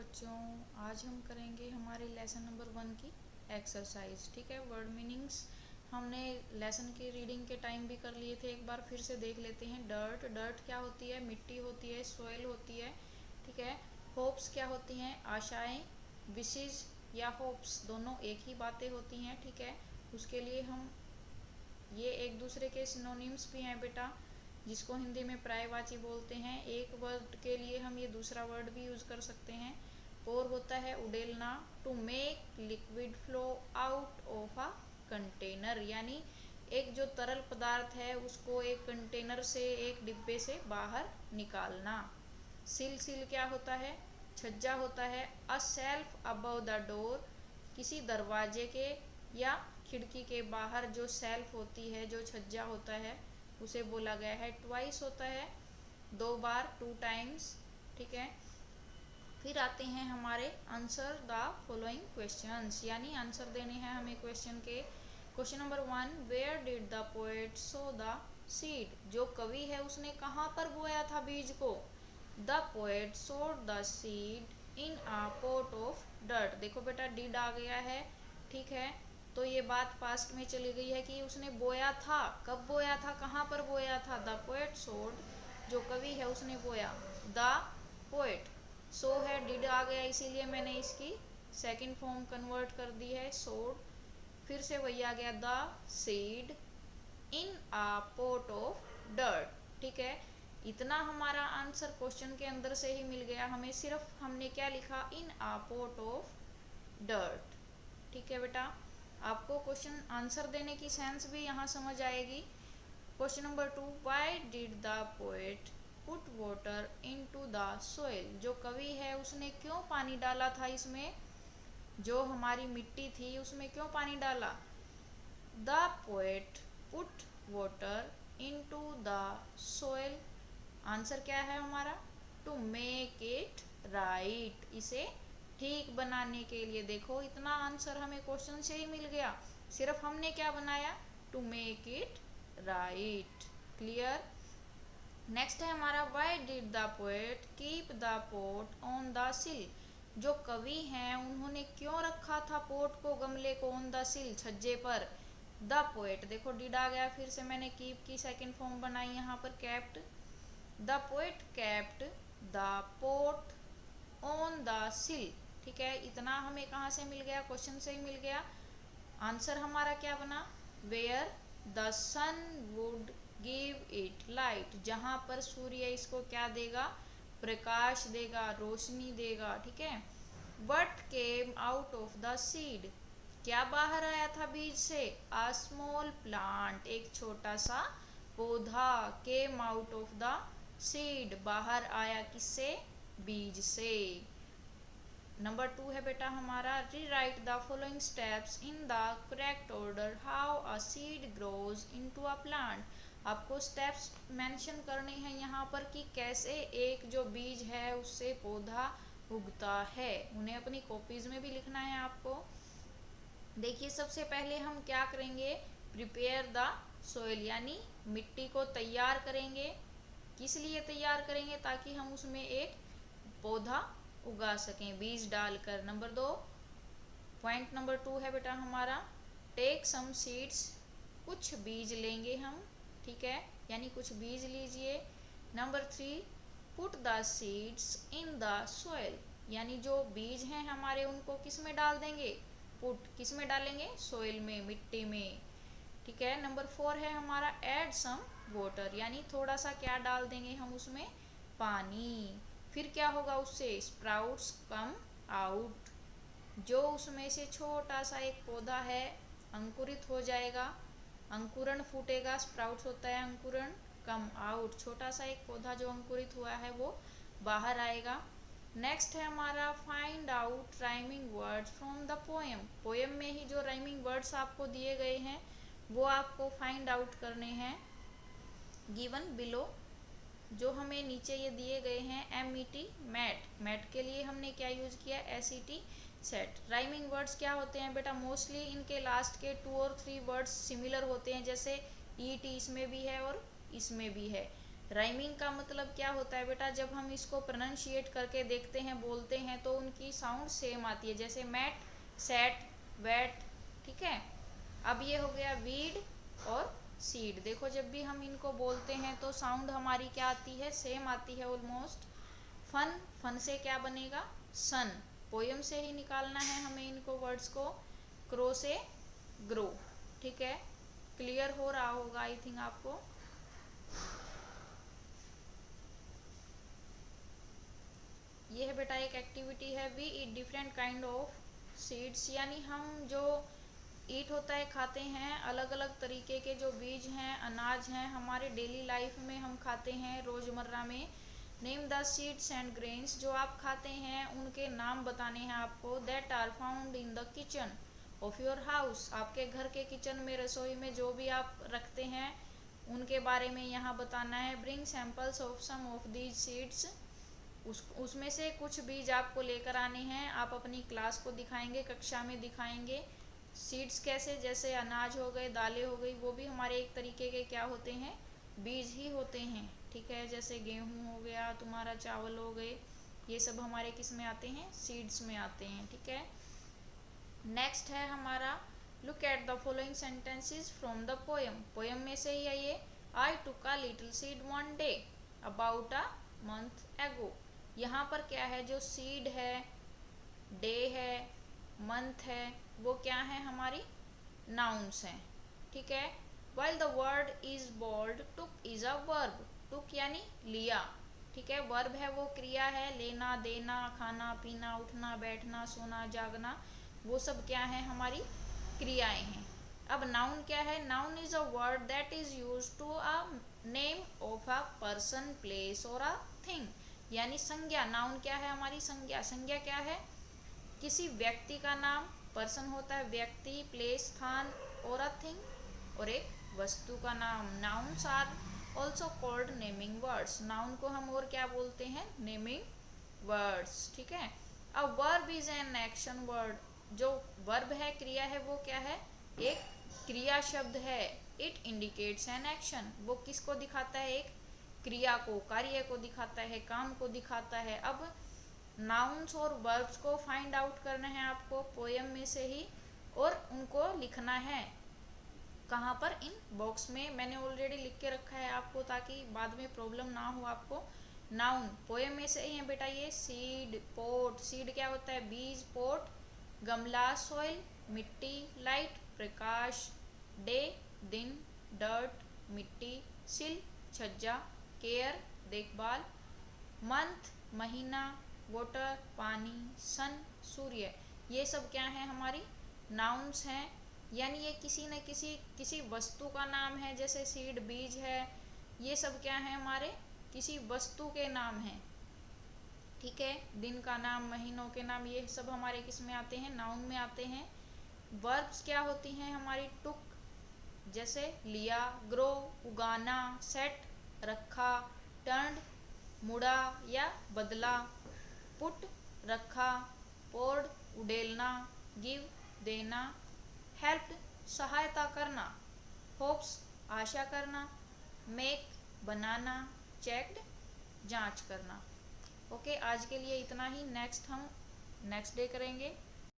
बच्चों, आज हम करेंगे हमारे लेसन नंबर 1 की एक्सरसाइज। ठीक है, वर्ड मीनिंग्स हमने लेसन की रीडिंग के टाइम भी कर लिए थे, एक बार फिर से देख लेते हैं। डर्ट, डर्ट क्या होती है? मिट्टी होती है, सोइल होती है। ठीक है, होप्स क्या होती हैं? आशाएं। विशेज या होप्स दोनों एक ही बातें होती हैं। ठीक है, उसके लिए हम ये एक दूसरे के सिनोनिम्स भी हैं बेटा, जिसको हिंदी में पर्यायवाची बोलते हैं। एक वर्ड के लिए हम ये दूसरा वर्ड भी यूज कर सकते हैं। पोर होता है उडेलना, to make liquid flow out of a container, यानी एक जो तरल पदार्थ है उसको एक कंटेनर से, एक डिब्बे से बाहर निकालना। सिल, सिल क्या होता है? छज्जा होता है। A self above the door, किसी दरवाजे के या खिड़की के बाहर जो सेल्फ होती है, जो छज्जा होता है, उसे बोला गया है। ट्वाइस होता है दो बार, टू टाइम्स। ठीक है, फिर आते हैं हमारे आंसर द फॉलोइंग क्वेश्चंस, यानी आंसर देने हैं हमें क्वेश्चन के। Question number 1, where did the poet sow the seed, जो कवि है उसने कहाँ पर बोया था बीज को? द पोएट सोड the seed in a pot of dirt. देखो बेटा, डिड आ गया है। ठीक है, तो ये बात पास्ट में चली गई है कि उसने बोया था। कब बोया था, कहाँ पर बोया था? द पोएट सोड, जो कवि है उसने बोया। द पोएट, सो है, डिड आ गया, इसीलिए मैंने इसकी सेकंड फॉर्म कन्वर्ट कर दी है, सोड। फिर से वही आ गया, the seed in a pot of dirt. ठीक है, इतना हमारा आंसर क्वेश्चन के अंदर से ही मिल गया हमें। सिर्फ हमने क्या लिखा? इन अ पॉट ऑफ डर्ट। ठीक है बेटा, आपको क्वेश्चन आंसर देने की सेंस भी यहाँ समझ आएगी। Question number 2, why did the poet put water into the soil, जो कवि है उसने क्यों पानी डाला था इसमें? जो हमारी मिट्टी थी उसमें क्यों पानी डाला? The poet put water into the soil, answer क्या है हमारा? टू मेक इट राइट, इसे ठीक बनाने के लिए। देखो, इतना आंसर हमें क्वेश्चन से ही मिल गया, सिर्फ हमने क्या बनाया? To make it right. Clear? Next है हमारा, why did the poet keep the pot on the sill, जो कवि हैं उन्होंने क्यों रखा था पोट को, गमले को, ऑन द सिल, छज्जे पर? द पोएट, देखो डिड आ गया, फिर से मैंने कीप की सेकंड फॉर्म बनाई यहाँ पर, kept. The poet kept the pot on the sill. ठीक है, इतना हमें कहाँ से मिल गया? क्वेश्चन से ही मिल गया। आंसर हमारा क्या बना? Where the sun would give it light, जहां पर सूर्य इसको क्या देगा? प्रकाश देगा, रोशनी देगा। ठीक है, what came out of the seed, क्या बाहर आया था बीज से? अ स्मॉल प्लांट, एक छोटा सा पौधा। Came out of the seed, बाहर आया किससे? बीज से। नंबर 2 है बेटा हमारा, rewrite the following steps in the correct order how a seed grows into a plant. आपको स्टेप्स मेंशन करने हैं यहाँ पर कि कैसे एक जो बीज है उससे पौधा उगता है। उन्हें अपनी कॉपीज में भी लिखना है आपको। देखिए, सबसे पहले हम क्या करेंगे? प्रिपेयर द सोइल, यानी मिट्टी को तैयार करेंगे। किस लिए तैयार करेंगे? ताकि हम उसमें एक पौधा उगा सकें बीज डालकर। नंबर 2, पॉइंट नंबर 2 है बेटा हमारा, टेक सम सीड्स, कुछ बीज लेंगे हम। ठीक है, यानी कुछ बीज लीजिए। Number 3, put the seeds in the soil, यानी जो बीज हैं हमारे उनको किस में डाल देंगे? पुट किस में डालेंगे? सोइल में, मिट्टी में। ठीक है, नंबर 4 है हमारा, ऐड सम वाटर, यानी थोड़ा सा क्या डाल देंगे हम उसमें? पानी। फिर क्या होगा उससे? स्प्राउट्स कम आउट, जो उसमें से छोटा सा एक पौधा है अंकुरित हो जाएगा, अंकुरण फूटेगा, स्प्राउट्स होता है अंकुरण, कम आउट, छोटा सा एक पौधा जो अंकुरित हुआ है वो बाहर आएगा। नेक्स्ट है हमारा, find out rhyming words from the poem, poem में ही जो राइमिंग वर्ड्स आपको दिए गए हैं वो आपको फाइंड आउट करने हैं। गिवन बिलो, जो हमें नीचे ये दिए गए हैं, MET मैट, मैट के लिए हमने क्या यूज किया? SET set. राइमिंग वर्ड्स क्या होते हैं बेटा? मोस्टली इनके लास्ट के 2 और 3 वर्ड्स सिमिलर होते हैं, जैसे ET इसमें भी है और इसमें भी है। राइमिंग का मतलब क्या होता है बेटा, जब हम इसको प्रोनाउंशिएट करके देखते हैं, बोलते हैं, तो उनकी साउंड सेम आती है, जैसे मैट, सेट, वेट, ठीक है। अब ये हो गया वीड और सीड। देखो जब भी हम इनको बोलते हैं तो साउंड हमारी क्या आती है, सेम आती है ऑलमोस्ट। फन, फन से क्या बनेगा, सन। पोयम से ही निकालना है हमें इनको वर्ड्स को। क्रो से ग्रो, ठीक है। क्लियर हो रहा होगा आई थिंक आपको। ये है बेटा एक एक्टिविटी है, we eat different kind of seeds, यानी हम जो ईट होता है, खाते हैं, अलग अलग तरीके के जो बीज हैं, अनाज हैं, हमारे डेली लाइफ में हम खाते हैं रोजमर्रा में। Name the seeds and grains, जो आप खाते हैं उनके नाम बताने हैं आपको। That are found in the kitchen of your house, आपके घर के किचन में, रसोई में जो भी आप रखते हैं उनके बारे में यहाँ बताना है। Bring samples of some of these seeds, उसमें से कुछ बीज आपको लेकर आने हैं, आप अपनी क्लास को दिखाएंगे, कक्षा में दिखाएंगे। सीड्स कैसे, जैसे अनाज हो गए, दालें हो गई, वो भी हमारे एक तरीके के क्या होते हैं, बीज ही होते हैं, ठीक है। जैसे गेहूं हो गया तुम्हारा, चावल हो गए, ये सब हमारे किस में आते हैं, सीड्स में आते हैं, ठीक है। नेक्स्ट है हमारा, look at the following sentences from the poem. Poem में से ही है ये। I took a little seed one day about a month ago. यहाँ पर क्या है, जो सीड है, डे है, मंथ है, वो क्या है, हमारी नाउन्स हैं, ठीक है। While the word is bold, took is a verb. Took यानी लिया, ठीक है। वर्ब है वो क्रिया है, लेना, देना, खाना, पीना, उठना, बैठना, सोना, जागना, वो सब क्या है, हमारी क्रियाएं हैं। अब नाउन क्या है, noun is a word that is use to a name of a person, place और अ थिंग, यानी संज्ञा। नाउन क्या है, हमारी संज्ञा। संज्ञा क्या है, किसी व्यक्ति का नाम, पर्सन होता है व्यक्ति, प्लेस स्थान, और अ थिंग और एक वस्तु का नाम। Nouns are also called naming words, noun को हम और क्या बोलते हैं, नेमिंग वर्ड्स, ठीक है। A verb is an action word, जो वर्ब है, क्रिया है, वो क्या है, एक क्रिया शब्द है। इट इंडिकेट्स एन एक्शन, वो किसको दिखाता है, एक क्रिया को, कार्य को दिखाता है, काम को दिखाता है। अब नाउन्स और वर्ब्स को फाइंड आउट करना है आपको पोएम में से ही, और उनको लिखना है कहाँ पर, इन बॉक्स में। मैंने ऑलरेडी लिख के रखा है आपको, ताकि बाद में प्रॉब्लम ना हो आपको। नाउन पोएम में से ही है बेटा ये। सीड, पोट, सीड क्या होता है, बीज, पोट गमला, सॉइल मिट्टी, लाइट प्रकाश, डे दिन, डर्ट मिट्टी, सिल छज्जा, केयर देखभाल, मंथ महीना, वाटर पानी, सन सूर्य, ये सब क्या है, हमारी नाउन्स हैं। यानी ये किसी न किसी वस्तु का नाम है, जैसे सीड बीज है, ये सब क्या है, हमारे किसी वस्तु के नाम हैं, ठीक है। दिन का नाम, महीनों के नाम, ये सब हमारे किस में आते हैं, नाउन में आते हैं। वर्ब्स क्या होती हैं हमारी, टुक जैसे लिया, ग्रो उगाना, सेट रखा, टर्न मुड़ा या बदला, पुट रखा, पोर्ड उडेलना, गिव देना, हेल्प्ड सहायता करना, होप्स आशा करना, मेक बनाना, चेक्ड जांच करना। ओके, आज के लिए इतना ही। नेक्स्ट हम नेक्स्ट डे करेंगे।